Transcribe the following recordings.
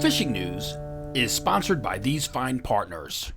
fishing news is sponsored by these fine partners.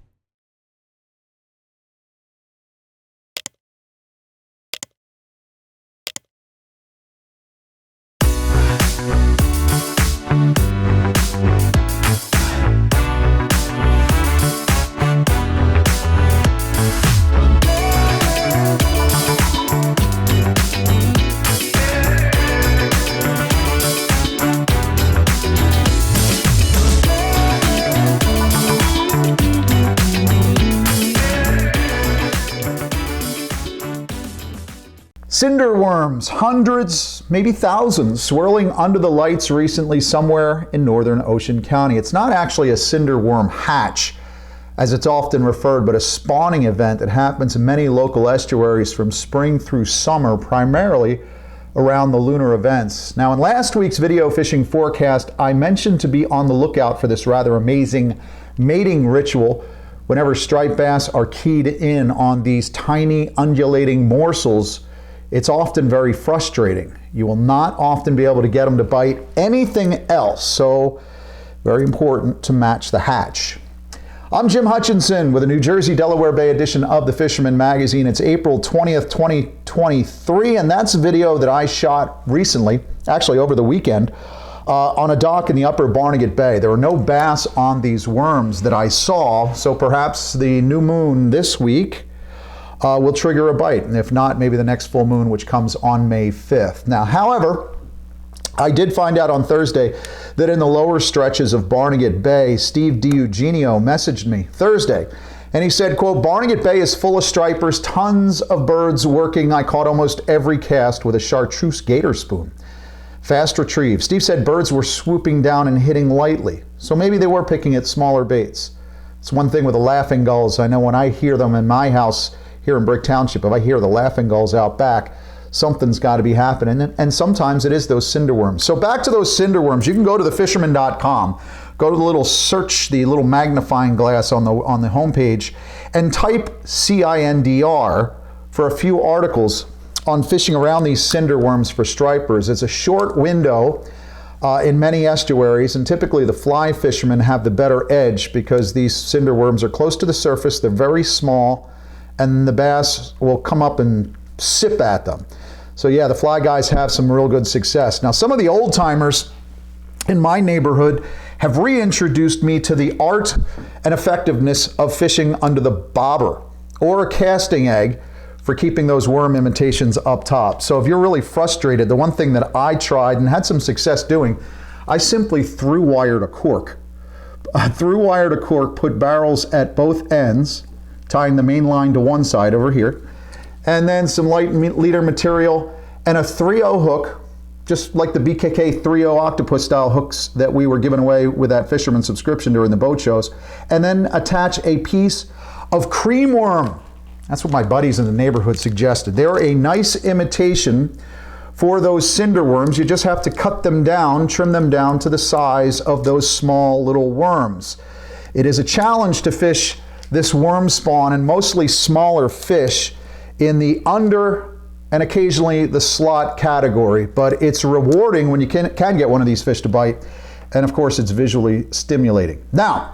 Cinderworms, hundreds, maybe thousands, swirling under the lights recently somewhere in northern Ocean County. It's not actually a cinderworm hatch, as it's often referred, but a spawning event that happens in many local estuaries from spring through summer, primarily around the lunar events. Now, in last week's video fishing forecast, I mentioned to be on the lookout for this rather amazing mating ritual whenever striped bass are keyed in on these tiny undulating morsels. It's often very frustrating. You will not often be able to get them to bite anything else, so very important to match the hatch. I'm Jim Hutchinson with a New Jersey Delaware Bay edition of the Fisherman magazine. It's April 20th, 2023, and that's a video that I shot recently, actually over the weekend, on a dock in the upper Barnegat Bay. There were no bass on these worms that I saw, so perhaps the new moon this week will trigger a bite, and if not, maybe the next full moon, which comes on May 5th. Now, however, I did find out on Thursday that in the lower stretches of Barnegat Bay, Steve DiEugenio messaged me Thursday, and he said, quote, "Barnegat Bay is full of stripers, tons of birds working. I caught almost every cast with a chartreuse gator spoon. Fast retrieve." Steve said birds were swooping down and hitting lightly, so maybe they were picking at smaller baits. It's one thing with the laughing gulls. I know when I hear them in my house here in Brick Township, if I hear the laughing gulls out back, something's got to be happening, and sometimes it is those cinderworms. So back to those cinderworms, you can go to thefisherman.com, go to the little search, the little magnifying glass on the homepage, and type CINDR for a few articles on fishing around these cinderworms for stripers. It's a short window in many estuaries, and typically the fly fishermen have the better edge because these cinderworms are close to the surface, they're very small, and the bass will come up and sip at them. So yeah, the fly guys have some real good success. Now, some of the old timers in my neighborhood have reintroduced me to the art and effectiveness of fishing under the bobber or a casting egg for keeping those worm imitations up top. So if you're really frustrated, the one thing that I tried and had some success doing, I simply through-wired a cork. Through-wired a cork, put barrels at both ends, tying the main line to one side over here, and then some light leader material and a 3/0 hook, just like the BKK 3/0 octopus style hooks that we were giving away with that Fisherman subscription during the boat shows, and then attach a piece of cream worm. That's what my buddies in the neighborhood suggested. They're a nice imitation for those cinderworms. You just have to cut them down, trim them down to the size of those small little worms. It is a challenge to fish this worm spawn and mostly smaller fish in the under and occasionally the slot category, but it's rewarding when you can get one of these fish to bite, and of course it's visually stimulating. Now,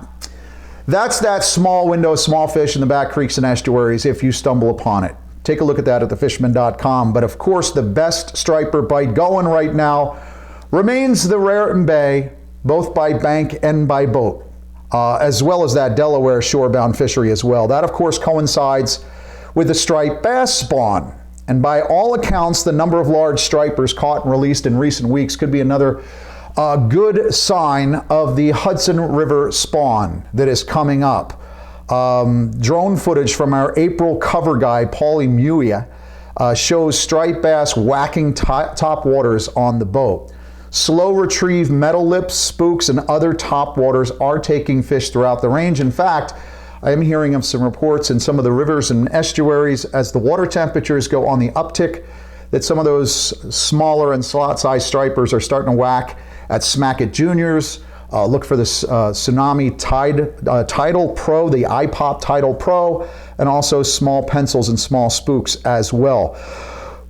that's that small window, small fish in the back creeks and estuaries if you stumble upon it. Take a look at that at thefisherman.com, but of course the best striper bite going right now remains the Raritan Bay, both by bank and by boat. As well as that Delaware shorebound fishery as well. That, of course, coincides with the striped bass spawn. And by all accounts, the number of large stripers caught and released in recent weeks could be another good sign of the Hudson River spawn that is coming up. Drone footage from our April cover guy, Paulie Muia, shows striped bass whacking top waters on the boat. Slow retrieve metal lips, spooks, and other topwaters are taking fish throughout the range. In fact, I am hearing of some reports in some of the rivers and estuaries as the water temperatures go on the uptick that some of those smaller and slot-sized stripers are starting to whack at Smack-It Juniors. Look for the Tsunami Tidal Pro, the iPop Tidal Pro, and also small pencils and small spooks as well.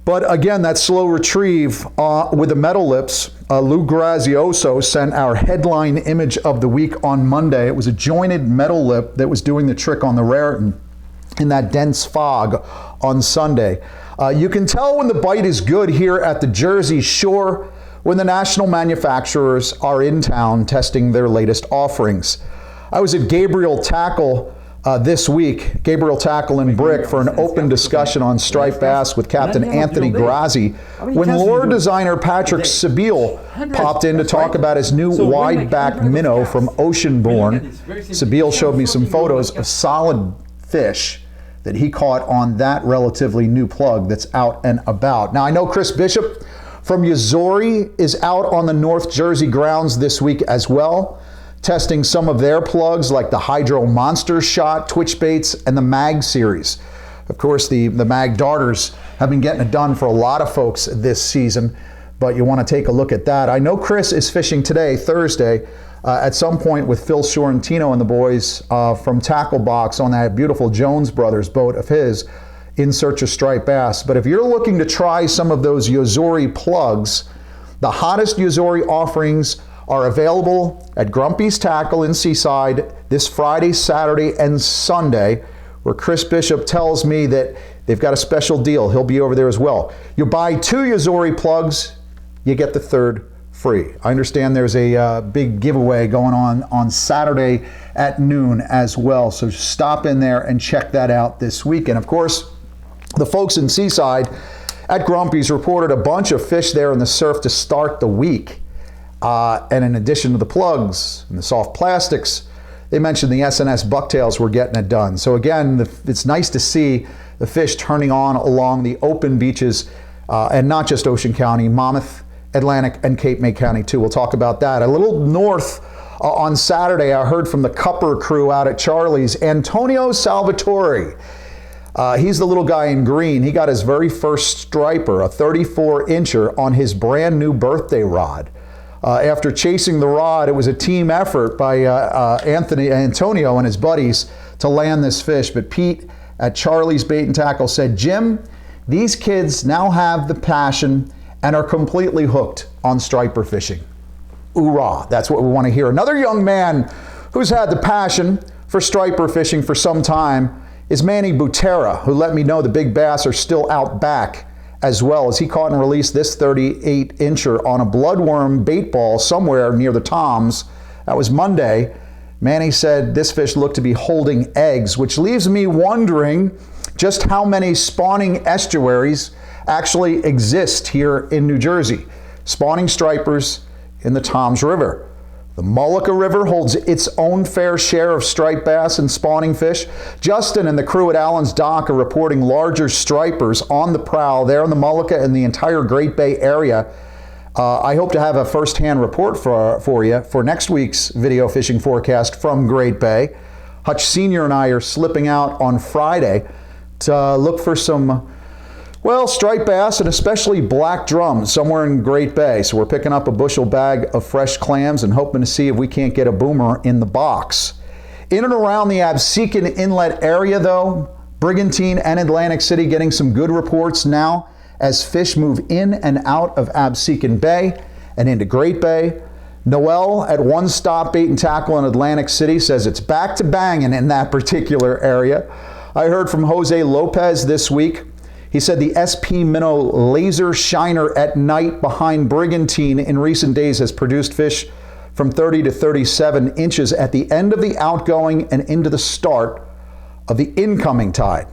But again, that slow retrieve with the metal lips, Lou Grazioso sent our headline image of the week on Monday. It was a jointed metal lip that was doing the trick on the Raritan in that dense fog on Sunday. You can tell when the bite is good here at the Jersey Shore when the national manufacturers are in town testing their latest offerings. I was at Gabriel Tackle this week, Gabriel Tackle and Brick, for an open discussion on striped bass with Captain Anthony Grazzi, when lure designer Patrick Sebile popped in to talk about his new wide-back minnow from Oceanborn. Sebile showed me some photos of solid fish that he caught on that relatively new plug that's out and about. Now, I know Chris Bishop from Yazori is out on the North Jersey grounds this week as well, testing some of their plugs like the Hydro Monster Shot, Twitch Baits, and the Mag series. Of course, the Mag Darters have been getting it done for a lot of folks this season, but you want to take a look at that. I know Chris is fishing today, Thursday, at some point with Phil Sorrentino and the boys from Tackle Box on that beautiful Jones Brothers boat of his, in search of striped bass. But if you're looking to try some of those Yazori plugs, the hottest Yazori offerings are available at Grumpy's Tackle in Seaside this Friday, Saturday, and Sunday, where Chris Bishop tells me that they've got a special deal. He'll be over there as well. You buy 2 Yazori plugs, you get the 3rd free. I understand there's a big giveaway going on Saturday at noon as well, so stop in there and check that out this weekend. Of course, the folks in Seaside at Grumpy's reported a bunch of fish there in the surf to start the week. And in addition to the plugs and the soft plastics, they mentioned the SNS bucktails were getting it done. So again, it's nice to see the fish turning on along the open beaches, and not just Ocean County, Monmouth, Atlantic, and Cape May County too. We'll talk about that. A little north on Saturday, I heard from the Cupper crew out at Charlie's, Antonio Salvatore. He's the little guy in green. He got his very first striper, a 34-incher, on his brand new birthday rod. After chasing the rod, it was a team effort by Antonio and his buddies to land this fish. But Pete at Charlie's Bait and Tackle said, "Jim, these kids now have the passion and are completely hooked on striper fishing." Hoorah, that's what we want to hear. Another young man who's had the passion for striper fishing for some time is Manny Butera, who let me know the big bass are still out back as well, as he caught and released this 38-incher on a bloodworm bait ball somewhere near the Toms. That was Monday. Manny said this fish looked to be holding eggs, which leaves me wondering just how many spawning estuaries actually exist here in New Jersey. Spawning stripers in the Toms River. The Mullica River holds its own fair share of striped bass and spawning fish. Justin and the crew at Allen's Dock are reporting larger stripers on the prowl there in the Mullica and the entire Great Bay area. I hope to have a first-hand report for you for next week's video fishing forecast from Great Bay. Hutch Sr. and I are slipping out on Friday to look for some, well, striped bass and especially black drums somewhere in Great Bay. So we're picking up a bushel bag of fresh clams and hoping to see if we can't get a boomer in the box. In and around the Absecon Inlet area, though, Brigantine and Atlantic City getting some good reports now as fish move in and out of Absecon Bay and into Great Bay. Noel at One Stop Bait and Tackle in Atlantic City says it's back to banging in that particular area. I heard from Jose Lopez this week. He said the SP Minnow laser shiner at night behind Brigantine in recent days has produced fish from 30 to 37 inches at the end of the outgoing and into the start of the incoming tide.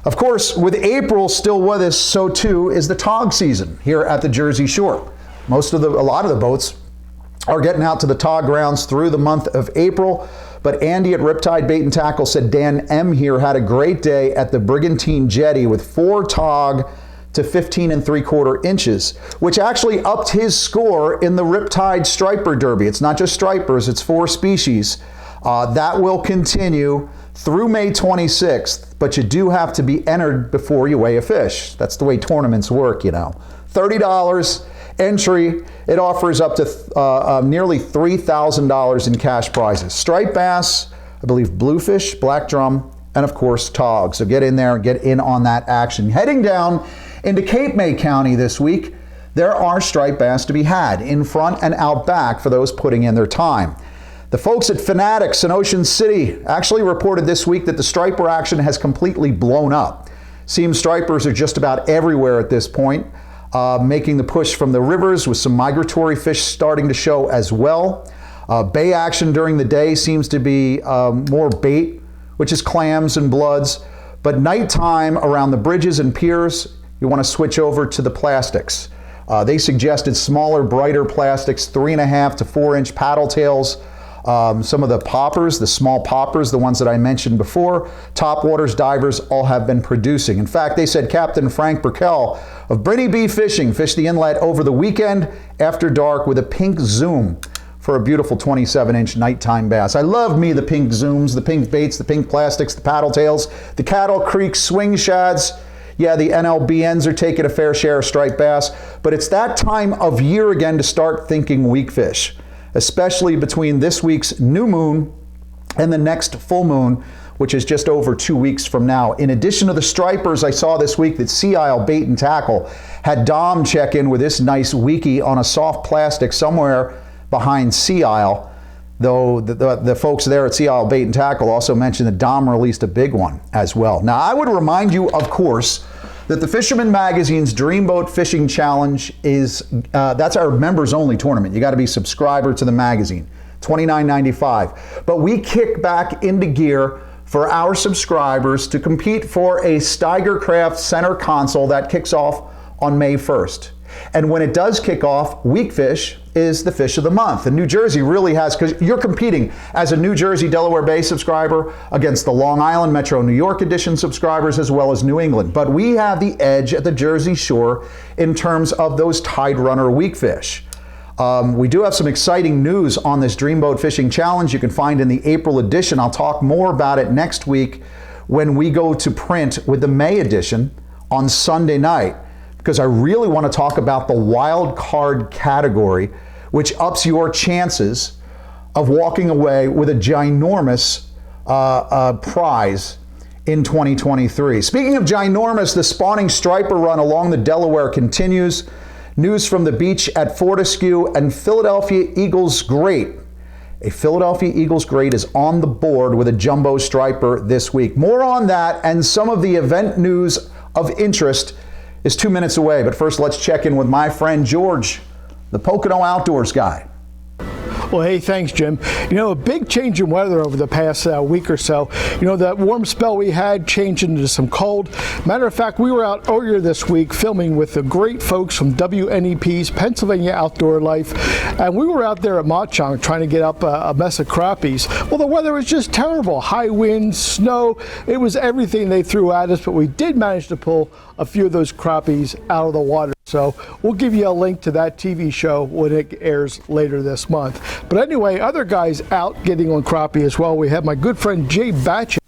Of course, with April still with us, so too is the tog season here at the Jersey Shore. A lot of the boats are getting out to the tog grounds through the month of April. But Andy at Riptide Bait and Tackle said Dan M. here had a great day at the Brigantine Jetty with 4 tog to 15 3/4 inches, which actually upped his score in the Riptide Striper Derby. It's not just stripers, it's 4 species. That will continue through May 26th, but you do have to be entered before you weigh a fish. That's the way tournaments work, you know. $30 entry. It offers up to nearly $3,000 in cash prizes. Striped bass, I believe bluefish, black drum, and of course tog. So get in there and get in on that action. Heading down Into Cape May County this week, there are striped bass to be had in front and out back for those putting in their time. The folks at Fanatics in Ocean City actually reported this week that the striper action has completely blown up. Seems stripers are just about everywhere at this point, making the push from the rivers with some migratory fish starting to show as well. Bay action during the day seems to be more bait, which is clams and bloods, but nighttime around the bridges and piers, you want to switch over to the plastics. They suggested smaller, brighter plastics, 3.5 to 4 inch paddle tails. Some of the poppers, the small poppers, the ones that I mentioned before, topwaters, divers, all have been producing. In fact, they said Captain Frank Burkell of Brittany B Fishing fished the inlet over the weekend after dark with a pink zoom for a beautiful 27-inch nighttime bass. I love me the pink zooms, the pink baits, the pink plastics, the paddle tails, the Cattle Creek swing shads. Yeah, the NLBNs are taking a fair share of striped bass, but it's that time of year again to start thinking weakfish, especially between this week's new moon and the next full moon, which is just over 2 weeks from now. In addition to the stripers, I saw this week that Sea Isle Bait and Tackle had Dom check in with this nice weekie on a soft plastic somewhere behind Sea Isle, though the folks there at Sea Isle Bait and Tackle also mentioned that Dom released a big one as well. Now, I would remind you, of course, that the Fisherman Magazine's Dreamboat Fishing Challenge is, that's our members-only tournament. You got to be a subscriber to the magazine, $29.95. But we kick back into gear for our subscribers to compete for a Steiger Craft Center console that kicks off on May 1st. And when it does kick off, weakfish is the fish of the month. And New Jersey really has, because you're competing as a New Jersey Delaware Bay subscriber against the Long Island Metro New York edition subscribers as well as New England. But we have the edge at the Jersey Shore in terms of those tide runner weakfish. We do have some exciting news on this Dreamboat Fishing Challenge you can find in the April edition. I'll talk more about it next week when we go to print with the May edition on Sunday night, because I really want to talk about the wild card category, which ups your chances of walking away with a ginormous prize in 2023. Speaking of ginormous, the spawning striper run along the Delaware continues. News from the beach at Fortescue and Philadelphia Eagles Great. A Philadelphia Eagles Great is on the board with a jumbo striper this week. More on that and some of the event news of interest is 2 minutes away. But first, let's check in with my friend George, the Pocono Outdoors guy. Well, hey, thanks, Jim. You know, a big change in weather over the past week or so. You know, that warm spell we had changed into some cold. Matter of fact, we were out earlier this week filming with the great folks from WNEP's Pennsylvania Outdoor Life, and we were out there at Mauchong trying to get up a mess of crappies. Well, the weather was just terrible. High winds, snow, it was everything they threw at us, but we did manage to pull a few of those crappies out of the water. So we'll give you a link to that TV show when it airs later this month. But anyway, other guys out getting on crappie as well. We have my good friend Jay Batchett.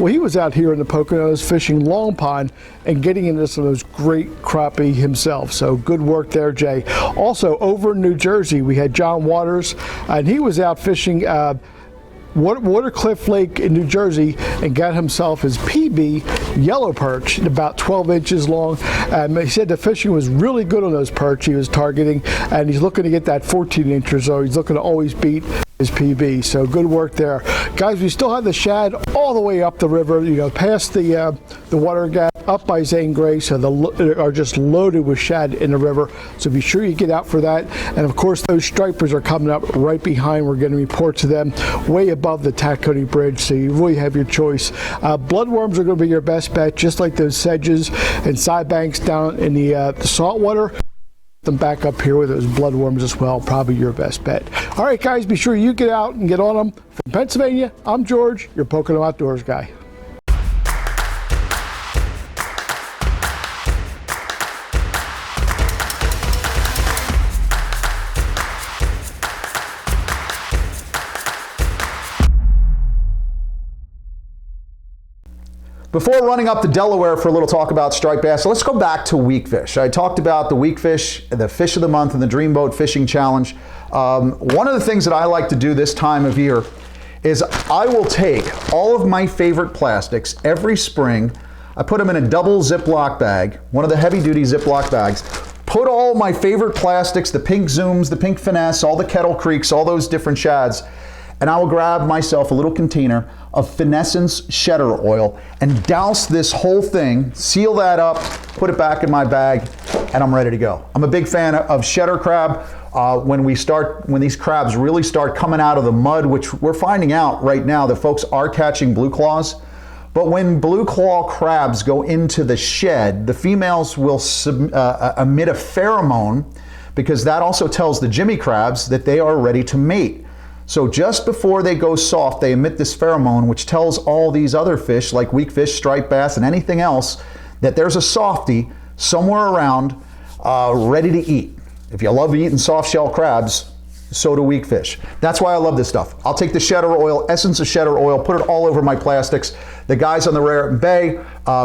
Well, he was out here in the Poconos fishing long pond and getting into some of those great crappie himself. So good work there, Jay. Also over in New Jersey, we had John Waters, and he was out fishing Watercliff Lake in New Jersey and got himself his PB yellow perch, about 12 inches long. He said the fishing was really good on those perch he was targeting, and he's looking to get that 14 inches, so he's looking to always beat his PB. So good work there. Guys, we still have the shad all the way up the river, you know, past the water gap up by Zane Gray, so are just loaded with shad in the river. So be sure you get out for that. And of course, those stripers are coming up right behind. We're getting reports of them way above the Tacony Bridge, so you really have your choice. Bloodworms are going to be your best bet, just like those sedges and side banks down in the saltwater. Them back up here with those bloodworms as well, probably your best bet. All right, guys, be sure you get out and get on them. From Pennsylvania, I'm George, your Pocono Outdoors guy. Before running up to Delaware for a little talk about striped bass, let's go back to weakfish. I talked about the weakfish, the fish of the month, and the Dreamboat Fishing Challenge. One of the things that I like to do this time of year is I will take all of my favorite plastics every spring. I put them in a double Ziploc bag, one of the heavy-duty Ziploc bags. Put all my favorite plastics, the pink Zooms, the pink Finesse, all the Kettle Creeks, all those different shads, and I will grab myself a little container of Finessence cheddar oil and douse this whole thing, seal that up, put it back in my bag, and I'm ready to go. I'm a big fan of cheddar crab. When these crabs really start coming out of the mud, which we're finding out right now that folks are catching blue claws. But when blue claw crabs go into the shed, the females will emit a pheromone, because that also tells the Jimmy crabs that they are ready to mate. So just before they go soft, they emit this pheromone, which tells all these other fish like weakfish, striped bass, and anything else that there's a softie somewhere around ready to eat. If you love eating soft shell crabs, so do weakfish. That's why I love this stuff. I'll take the cheddar oil, essence of cheddar oil, put it all over my plastics. The guys on the Raritan Bay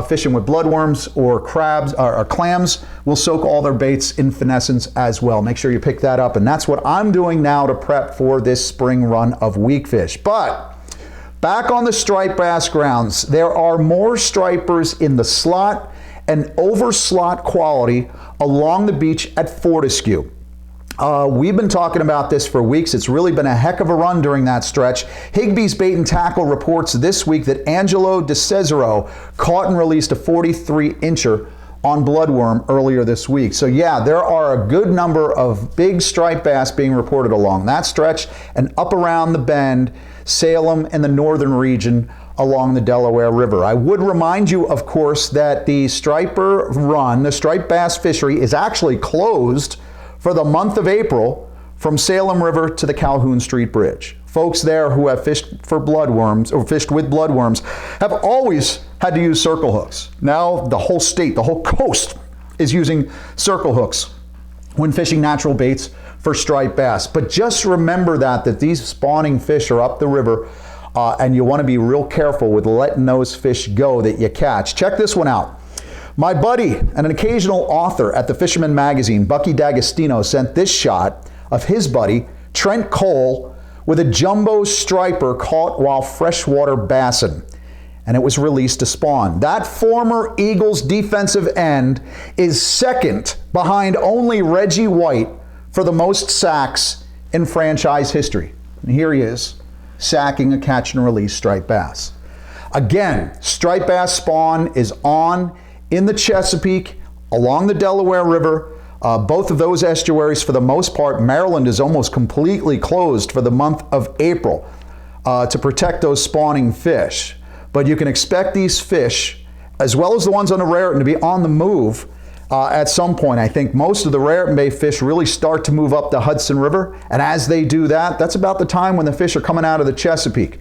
fishing with bloodworms or crabs or clams will soak all their baits in Finessence as well. Make sure you pick that up, and that's what I'm doing now to prep for this spring run of weakfish. But back on the striped bass grounds, there are more stripers in the slot and over slot quality along the beach at Fortescue. We've been talking about this for weeks. It's really been a heck of a run during that stretch. Higbee's Bait and Tackle reports this week that Angelo DeCesaro caught and released a 43-incher on bloodworm earlier this week. So yeah, there are a good number of big striped bass being reported along that stretch and up around the bend, Salem and the northern region along the Delaware River. I would remind you, of course, that the striper run, the striped bass fishery, is actually closed for the month of April from Salem River to the Calhoun Street Bridge. Folks there who have fished for bloodworms or fished with bloodworms have always had to use circle hooks. Now the whole state, the whole coast is using circle hooks when fishing natural baits for striped bass. But just remember that these spawning fish are up the river and you want to be real careful with letting those fish go that you catch. Check this one out. My buddy and an occasional author at the Fisherman magazine, Bucky D'Agostino, sent this shot of his buddy, Trent Cole, with a jumbo striper caught while freshwater bassing, and it was released to spawn. That former Eagles defensive end is second behind only Reggie White for the most sacks in franchise history. And here he is, sacking a catch and release striped bass. Again, striped bass spawn is on in the Chesapeake, along the Delaware River, both of those estuaries for the most part. Maryland is almost completely closed for the month of April to protect those spawning fish. But you can expect these fish, as well as the ones on the Raritan, to be on the move at some point. I think most of the Raritan Bay fish really start to move up the Hudson River, and as they do that, that's about the time when the fish are coming out of the Chesapeake.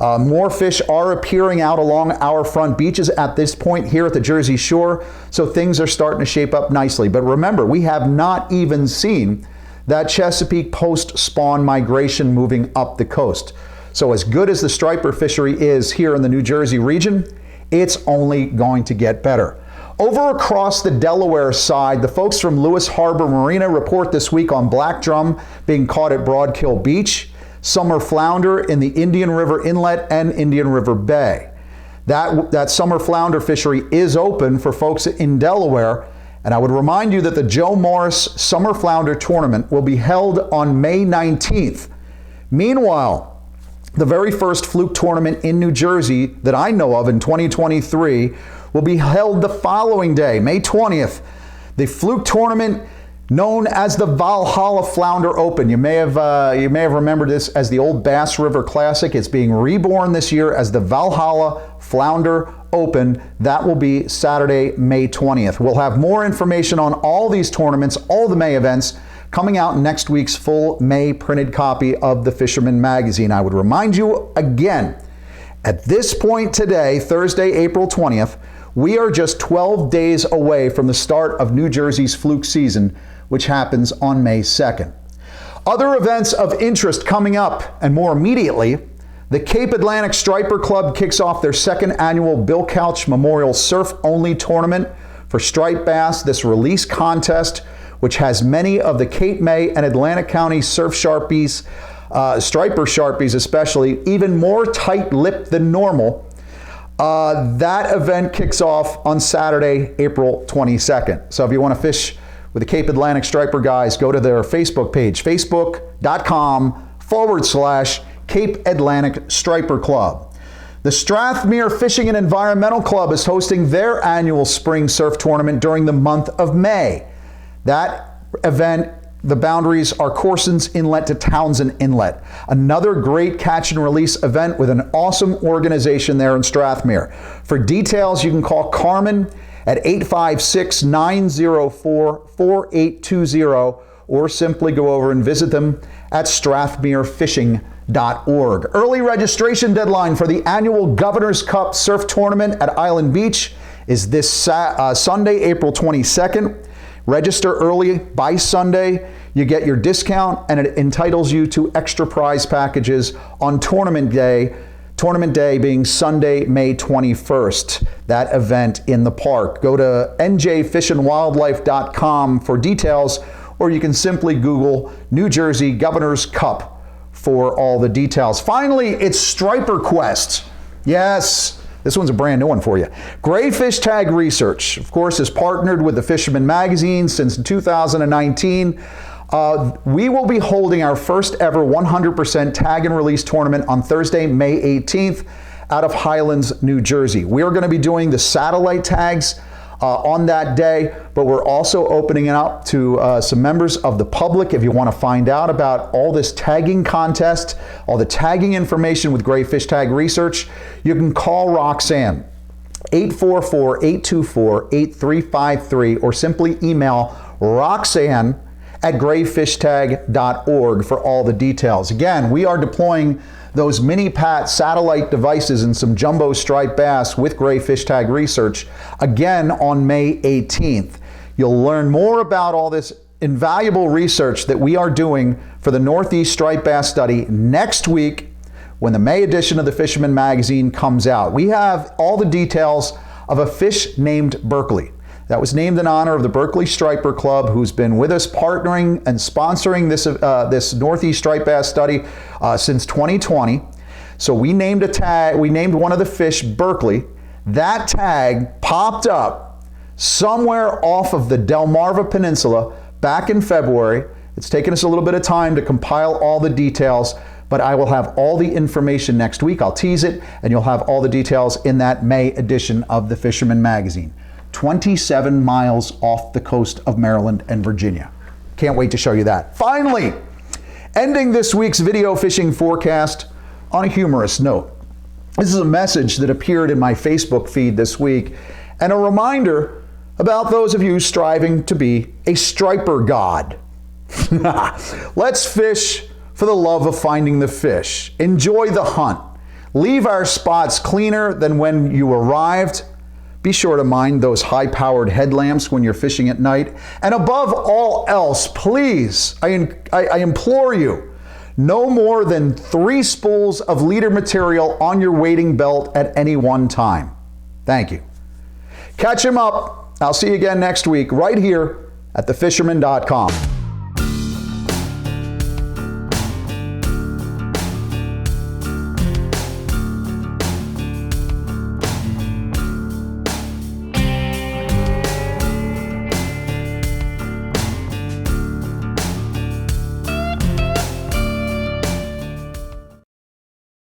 More fish are appearing out along our front beaches at this point here at the Jersey Shore, so things are starting to shape up nicely. But remember, we have not even seen that Chesapeake post-spawn migration moving up the coast. So as good as the striper fishery is here in the New Jersey region, it's only going to get better. Over across the Delaware side, the folks from Lewis Harbor Marina report this week on black drum being caught at Broadkill Beach, summer flounder in the Indian River Inlet and Indian River Bay. That summer flounder fishery is open for folks in Delaware, and I would remind you that the Joe Morris Summer Flounder Tournament will be held on May 19th. Meanwhile, the very first fluke tournament in New Jersey that I know of in 2023 will be held the following day, May 20th. The fluke tournament known as the Valhalla Flounder Open. You may have remembered this as the old Bass River Classic. It's being reborn this year as the Valhalla Flounder Open. That will be Saturday, May 20th. We'll have more information on all these tournaments, all the May events, coming out in next week's full May printed copy of the Fisherman magazine. I would remind you again, at this point today, Thursday, April 20th, we are just 12 days away from the start of New Jersey's fluke season, which happens on May 2nd. Other events of interest coming up, and more immediately, the Cape Atlantic Striper Club kicks off their second annual Bill Couch Memorial Surf-Only Tournament for striped bass. This release contest, which has many of the Cape May and Atlantic County surf sharpies, striper sharpies especially, even more tight-lipped than normal, That event kicks off on Saturday, April 22nd. So if you want to fish with the Cape Atlantic Striper guys, go to their Facebook page, facebook.com/Cape Atlantic Striper Club. The Strathmere Fishing and Environmental Club is hosting their annual spring surf tournament during the month of May. That event, the boundaries are Corson's Inlet to Townsend Inlet. Another great catch and release event with an awesome organization there in Strathmere. For details, you can call Carmen at 856-904-4820 or simply go over and visit them at strathmerefishing.org. Early registration deadline for the annual Governor's Cup Surf Tournament at Island Beach is this Sunday, April 22nd. Register early by Sunday. You get your discount and it entitles you to extra prize packages on tournament day. Tournament day being Sunday, May 21st. That event in the park. Go to njfishandwildlife.com for details, or you can simply Google New Jersey Governor's Cup for all the details. Finally, it's Striper Quest. Yes, this one's a brand new one for you. Gray Fish Tag Research, of course, has partnered with the Fisherman magazine since 2019. We will be holding our first ever 100% tag and release tournament on Thursday, May 18th out of Highlands, New Jersey. We are going to be doing the satellite tags on that day, but we're also opening it up to some members of the public. If you want to find out about all this tagging contest, all the tagging information with Gray Fish Tag Research, you can call Roxanne, 844-824-8353, or simply email Roxanne at grayfishtag.org for all the details. Again, we are deploying those mini pat satellite devices and some jumbo striped bass with Gray Fish Tag Research again on May 18th. You'll learn more about all this invaluable research that we are doing for the Northeast Striped Bass Study next week when the May edition of the Fisherman magazine comes out. We have all the details of a fish named Berkeley. That was named in honor of the Berkeley Striper Club, who's been with us partnering and sponsoring this Northeast Striped Bass Study since 2020. So we named a tag, we named one of the fish Berkeley. That tag popped up somewhere off of the Delmarva Peninsula back in February. It's taken us a little bit of time to compile all the details, but I will have all the information next week. I'll tease it, and you'll have all the details in that May edition of the Fisherman magazine. 27 miles off the coast of Maryland and Virginia. Can't wait to show you that. Finally, ending this week's video fishing forecast on a humorous note. This is a message that appeared in my Facebook feed this week, and a reminder about those of you striving to be a striper god. Let's fish for the love of finding the fish. Enjoy the hunt. Leave our spots cleaner than when you arrived. Be sure to mind those high-powered headlamps when you're fishing at night. And above all else, please, I implore you, no more than 3 spools of leader material on your wading belt at any one time. Thank you. Catch him up. I'll see you again next week right here at thefisherman.com.